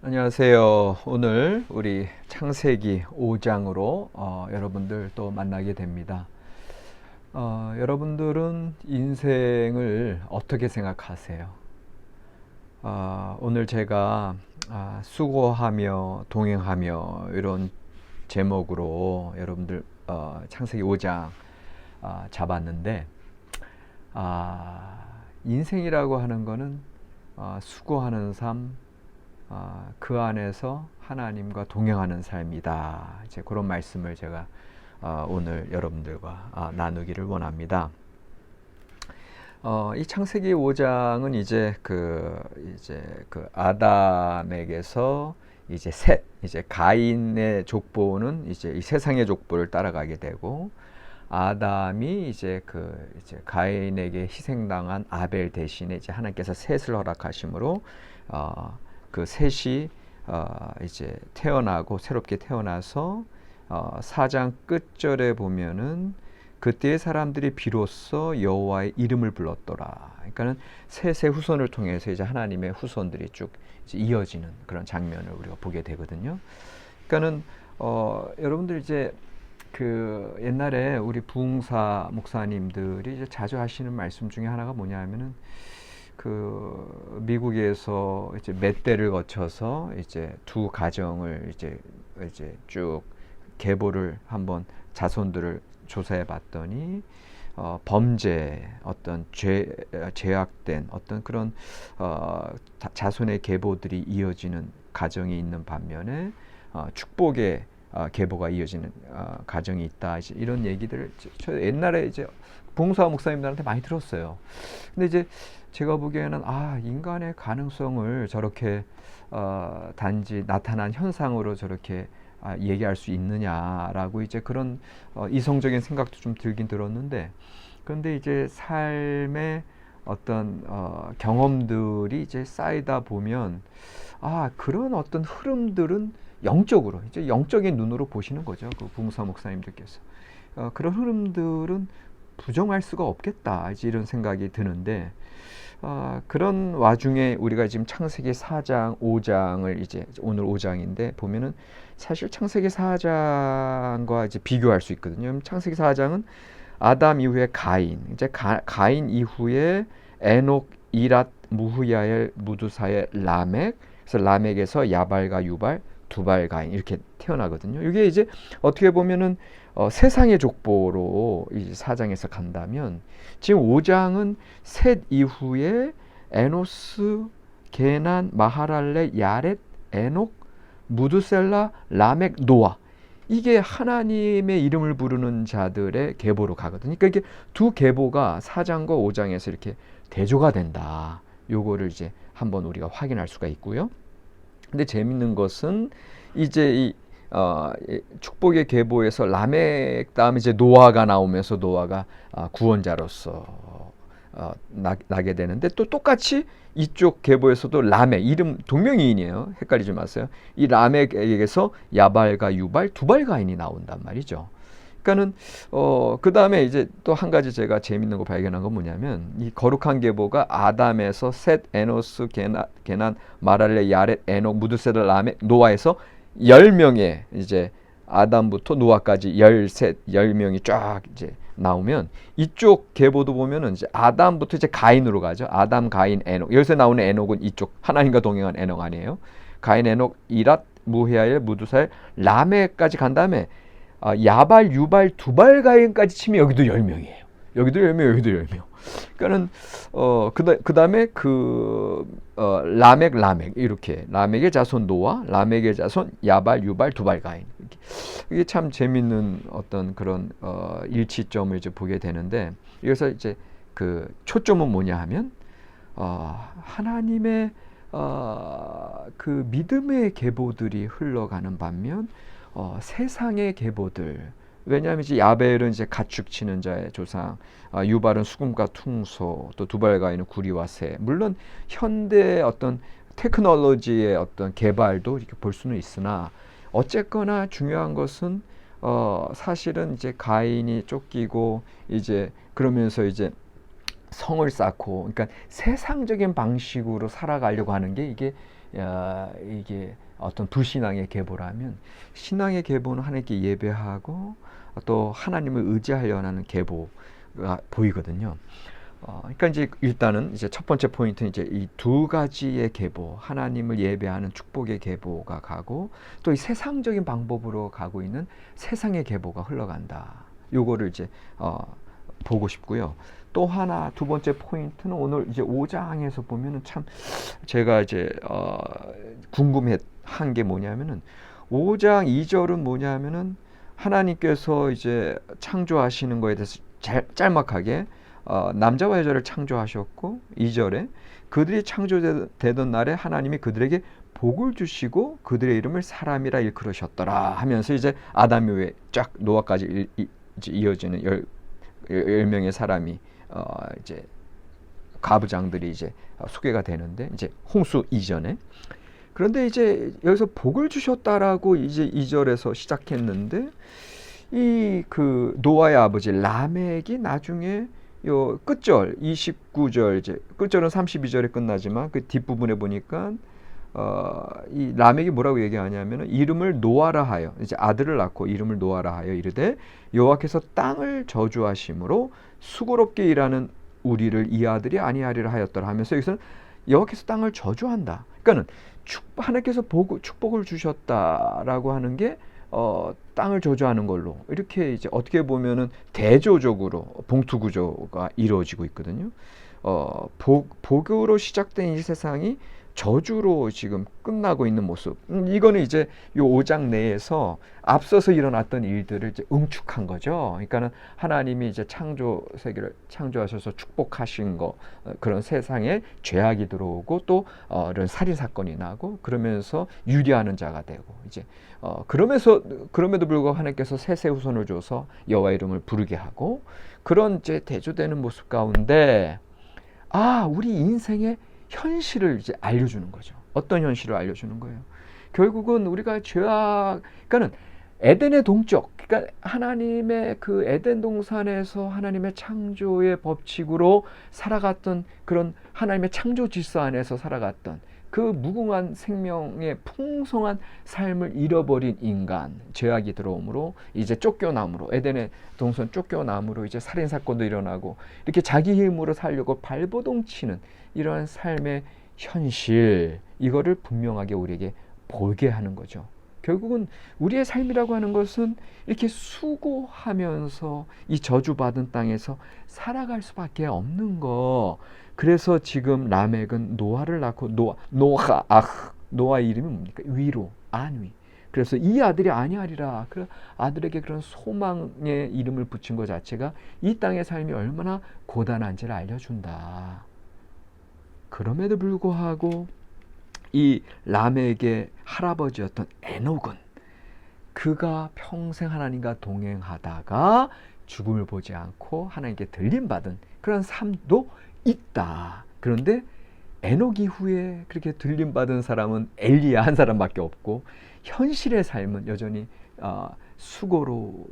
안녕하세요. 오늘 우리 창세기 5장으로 여러분들 또 만나게 됩니다. 여러분들은 인생을 어떻게 생각하세요? 오늘 제가 수고하며 동행하며 이런 제목으로 여러분들 창세기 5장 잡았는데, 인생이라고 하는 거는 수고하는 삶, 그 안에서 하나님과 동행하는 삶이다. 이제 그런 말씀을 제가 오늘 여러분들과 나누기를 원합니다. 이 창세기 5장은 이제 그 아담에게서 이제 가인의 족보는 이제 이 세상의 족보를 따라가게 되고, 아담이 이제 가인에게 희생당한 아벨 대신에 이제 하나님께서 셋을 허락하심으로 그 셋이 이제 태어나고 새롭게 태어나서 4장 끝절에 보면은 그때의 사람들이 비로소 여호와의 이름을 불렀더라. 그러니까는 셋의 후손을 통해서 이제 하나님의 후손들이 쭉 이제 이어지는 그런 장면을 우리가 보게 되거든요. 그러니까는 여러분들 이제 그 옛날에 우리 부흥사 목사님들이 이제 자주 하시는 말씀 중에 하나가 뭐냐면은 그 미국에서 이제 몇 대를 거쳐서 이제 두 가정을 이제 쭉 계보를 한번 자손들을 조사해 봤더니 범죄, 어떤 죄악된 어떤 그런 자손의 계보들이 이어지는 가정이 있는 반면에 축복의 계보가 이어지는 가정이 있다. 이제 이런 얘기들을 저 옛날에 이제 봉사 목사님들한테 많이 들었어요. 근데 이제 제가 보기에는 인간의 가능성을 저렇게 단지 나타난 현상으로 저렇게 얘기할 수 있느냐라고 이제 그런 이성적인 생각도 좀 들긴 들었는데, 그런데 이제 삶의 어떤 경험들이 이제 쌓이다 보면 그런 어떤 흐름들은 영적으로 이제 영적인 눈으로 보시는 거죠. 그 부흥사 목사님들께서 그런 흐름들은 부정할 수가 없겠다, 이제 이런 생각이 드는데, 그런 와중에 우리가 지금 창세기 4장, 5장을 이제 오늘 5장인데 보면은 사실 창세기 4장과 이제 비교할 수 있거든요. 창세기 4장은 아담 이후에 가인, 이제 가인 이후에 에녹, 이랏, 무후야엘, 무두사엘, 라멕, 그래서 라멕에서 야발과 유발, 두발, 가인 이렇게 태어나거든요. 이게 이제 어떻게 보면은 세상의 족보로 이 4장에서 간다면, 지금 5장은 셋 이후에 에노스, 게난, 마하랄레, 야렛, 에녹, 무드셀라, 라멕, 노아, 이게 하나님의 이름을 부르는 자들의 계보로 가거든요. 그러니까 이게 두 계보가 4장과 5장에서 이렇게 대조가 된다. 요거를 이제 한번 우리가 확인할 수가 있고요. 근데 재밌는 것은 이제 이 축복의 계보에서 라멕 다음에 이제 노아가 나오면서 노아가 구원자로서 나게 되는데, 또 똑같이 이쪽 계보에서도 라멕, 이름 동명이인이에요. 헷갈리지 마세요. 이 라멕에게서 야발과 유발, 두발 가인이 나온단 말이죠. 그러니까는 그 다음에 이제 또 한 가지 제가 재밌는 거 발견한 건 뭐냐면, 이 거룩한 계보가 아담에서 셋, 에노스, 게난, 마랄레, 야렛, 에녹, 무드세라, 라멕, 노아에서 10명의 이제 아담부터 노아까지 10명이 쫙 이제 나오면, 이쪽 계보도 보면은 이제 아담부터 이제 가인으로 가죠. 아담, 가인, 에녹. 여기서 나오는 에녹은 이쪽 하나님과 동행한 에녹 아니에요. 가인, 에녹, 이랏, 무헤야엘, 무두사엘, 라멕까지 간 다음에 야발, 유발, 두발, 가인까지 치면 여기도 10명이에요. 여기도 10명, 여기도 10명. 그러니까는 그다음에 라멕 이렇게 라멕의 자손 노아, 라멕의 자손 야발, 유발, 두발, 가인. 이게 참 재밌는 어떤 그런 일치점을 이제 보게 되는데, 여기서 이제 그 초점은 뭐냐 하면 하나님의 그 믿음의 계보들이 흘러가는 반면 세상의 계보들, 왜냐하면 이제 야벨은 이제 가축 치는 자의 조상, 유발은 수금과 퉁소, 또 두발가인은 구리와 새. 물론 현대 어떤 테크놀로지의 어떤 개발도 이렇게 볼 수는 있으나, 어쨌거나 중요한 것은 사실은 이제 가인이 쫓기고 이제 그러면서 이제 성을 쌓고, 그러니까 세상적인 방식으로 살아가려고 하는 게 이게 이게 어떤 불신앙의 계보라면, 신앙의 계보는 하나님께 예배하고 또 하나님을 의지하려 하는 계보가 보이거든요. 그러니까 이제 일단은 이제 첫 번째 포인트는 이제 이 두 가지의 계보, 하나님을 예배하는 축복의 계보가 가고 또 이 세상적인 방법으로 가고 있는 세상의 계보가 흘러간다. 요거를 이제 보고 싶고요. 또 하나 두 번째 포인트는 오늘 이제 5장에서 보면은 참 제가 이제 궁금한 게 뭐냐면은 5장 2절은 뭐냐면은 하나님께서 이제 창조하시는 거에 대해서 짤막하게 남자와 여자를 창조하셨고 2절에 그들이 창조되던 날에 하나님이 그들에게 복을 주시고 그들의 이름을 사람이라 일컬으셨더라 하면서 이제 아담 이후에 쫙 노아까지 이어지는 10명의 사람이 이제 가부장들이 이제 소개가 되는데 이제 홍수 이전에, 그런데 이제 여기서 복을 주셨다라고 이제 2절에서 시작했는데 이 그 노아의 아버지 라멕이 나중에 요 끝절 29절 이제 끝절은 32절에 끝나지만 그 뒷부분에 보니까 이 라멕이 뭐라고 얘기하냐면은 이름을 노아라 하여, 이제 아들을 낳고 이름을 노아라 하여 이르되 여호와께서 땅을 저주하심으로 수고롭게 일하는 우리를 이 아들이 아니하리라 하였더라 하면서 여기서는 여호와께서 땅을 저주한다. 그러니까는 하나님께서 축복을 주셨다라고 하는 게 땅을 저주하는 걸로 이렇게 이제 어떻게 보면은 대조적으로 봉투 구조가 이루어지고 있거든요. 복으로 시작된 이 세상이 저주로 지금 끝나고 있는 모습. 이거는 이제 요 5장 내에서 앞서서 일어났던 일들을 이제 응축한 거죠. 그러니까는 하나님이 이제 창조 세계를 창조하셔서 축복하신 거, 그런 세상에 죄악이 들어오고 또 이런 살인 사건이 나고 그러면서 유리하는 자가 되고 이제 그럼에도 불구하고 하나님께서 셋의 후손을 줘서 여호와 이름을 부르게 하고 그런 이제 대조되는 모습 가운데 우리 인생의 현실을 이제 알려주는 거죠. 어떤 현실을 알려주는 거예요? 결국은 우리가 그러니까는 에덴의 동쪽, 그러니까 하나님의 그 에덴 동산에서 하나님의 창조의 법칙으로 살아갔던 그런 하나님의 창조 질서 안에서 살아갔던 그 무궁한 생명의 풍성한 삶을 잃어버린 인간, 죄악이 들어옴으로 이제 쫓겨남으로, 에덴의 동산 쫓겨남으로 이제 살인 사건도 일어나고 이렇게 자기 힘으로 살려고 발버둥 치는 이러한 삶의 현실, 이거를 분명하게 우리에게 보게 하는 거죠. 결국은 우리의 삶이라고 하는 것은 이렇게 수고하면서 이 저주받은 땅에서 살아갈 수밖에 없는 거. 그래서 지금 라멕은 노아를 낳고 노아 이름이 뭡니까? 위로, 안위. 그래서 이 아들이 아니하리라. 그 아들에게 그런 소망의 이름을 붙인 것 자체가 이 땅의 삶이 얼마나 고단한지를 알려준다. 그럼에도 불구하고 이 라멕의 할아버지였던 에녹은 그가 평생 하나님과 동행하다가 죽음을 보지 않고 하나님께 들림받은 그런 삶도 있다. 그런데 에녹 이후에 그렇게 들림받은 사람은 엘리야 한 사람밖에 없고 현실의 삶은 여전히 수고로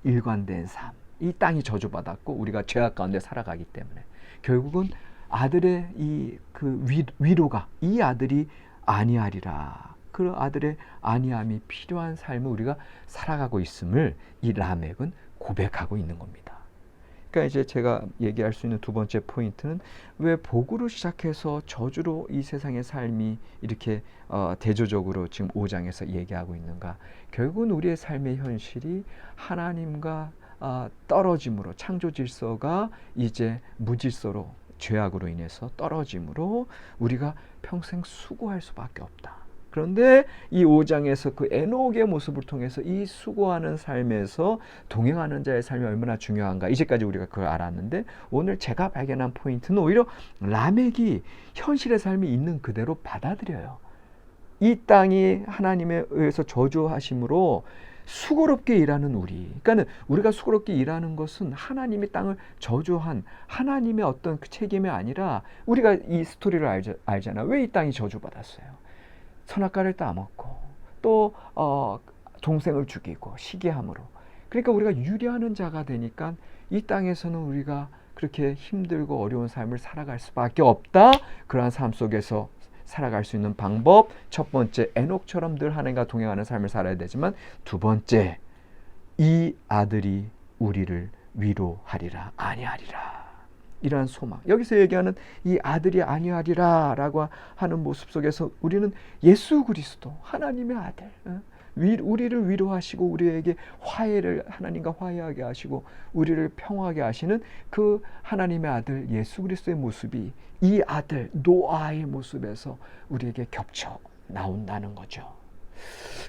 일관된 삶. 이 땅이 저주받았고 우리가 죄악 가운데 살아가기 때문에 결국은 아들의 그 위로가 이 아들이 아니하리라. 그 아들의 아니함이 필요한 삶을 우리가 살아가고 있음을 이 라멕은 고백하고 있는 겁니다. 그러니까 이제 제가 얘기할 수 있는 두 번째 포인트는 왜 복으로 시작해서 저주로 이 세상의 삶이 이렇게 대조적으로 지금 5장에서 얘기하고 있는가. 결국은 우리의 삶의 현실이 하나님과 떨어짐으로, 창조 질서가 이제 무질서로 죄악으로 인해서 떨어짐으로 우리가 평생 수고할 수밖에 없다. 그런데 이 5장에서 그 에녹의 모습을 통해서 이 수고하는 삶에서 동행하는 자의 삶이 얼마나 중요한가, 이제까지 우리가 그걸 알았는데 오늘 제가 발견한 포인트는 오히려 라멕이 현실의 삶이 있는 그대로 받아들여요. 이 땅이 하나님에 의해서 저주하심으로 수고롭게 일하는 우리, 그러니까 우리가 수고롭게 일하는 것은 하나님이 땅을 저주한 하나님의 어떤 그 책임이 아니라 우리가 이 스토리를 알잖아. 왜 이 땅이 저주받았어요? 선악과를 따먹고 또 동생을 죽이고 시기함으로. 그러니까 우리가 유리하는 자가 되니까 이 땅에서는 우리가 그렇게 힘들고 어려운 삶을 살아갈 수밖에 없다. 그러한 삶 속에서 살아갈 수 있는 방법, 첫 번째 에녹처럼 늘 하나님과 동행하는 삶을 살아야 되지만, 두 번째 이 아들이 우리를 위로하리라 아니하리라. 이러한 소망, 여기서 얘기하는 이 아들이 아니하리라 라고 하는 모습 속에서 우리는 예수 그리스도 하나님의 아들, 우리를 위로하시고 우리에게 화해를, 하나님과 화해하게 하시고 우리를 평화하게 하시는 그 하나님의 아들 예수 그리스도의 모습이 이 아들 노아의 모습에서 우리에게 겹쳐 나온다는 거죠.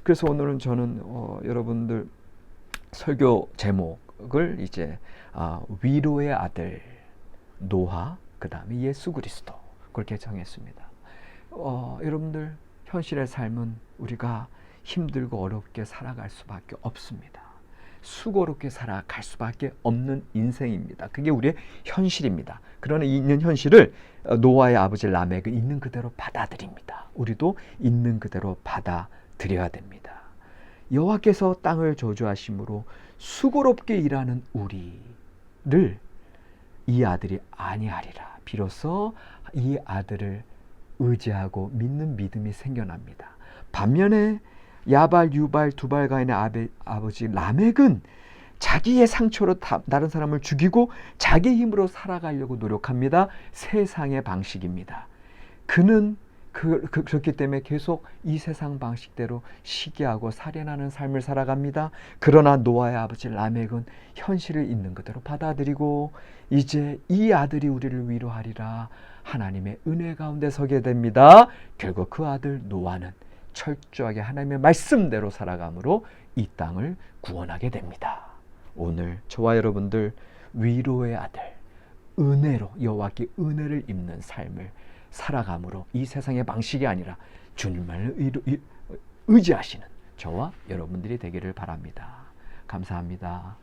그래서 오늘은 저는 여러분들 설교 제목을 이제 위로의 아들 노아, 그 다음에 예수 그리스도, 그렇게 정했습니다. 여러분들 현실의 삶은 우리가 힘들고 어렵게 살아갈 수밖에 없습니다. 수고롭게 살아갈 수밖에 없는 인생입니다. 그게 우리의 현실입니다. 그러나 있는 현실을 노아의 아버지 라멕은 있는 그대로 받아들입니다. 우리도 있는 그대로 받아들여야 됩니다. 여호와께서 땅을 저주하심으로 수고롭게 일하는 우리를 이 아들이 아니하리라. 비로소 이 아들을 의지하고 믿는 믿음이 생겨납니다. 반면에 야발, 유발, 두발 가인의 아버지 라멕은 자기의 상처로 다른 사람을 죽이고 자기 힘으로 살아가려고 노력합니다. 세상의 방식입니다. 그는 그렇기 때문에 계속 이 세상 방식대로 시기하고 살인하는 삶을 살아갑니다. 그러나 노아의 아버지 라멕은 현실을 있는 그대로 받아들이고 이제 이 아들이 우리를 위로하리라 하나님의 은혜 가운데 서게 됩니다. 결국 그 아들 노아는 철저하게 하나님의 말씀대로 살아감으로 이 땅을 구원하게 됩니다. 오늘 저와 여러분들 위로의 아들, 은혜로 여호와께 은혜를 입는 삶을 살아감으로 이 세상의 방식이 아니라 주님만을 의지하시는 저와 여러분들이 되기를 바랍니다. 감사합니다.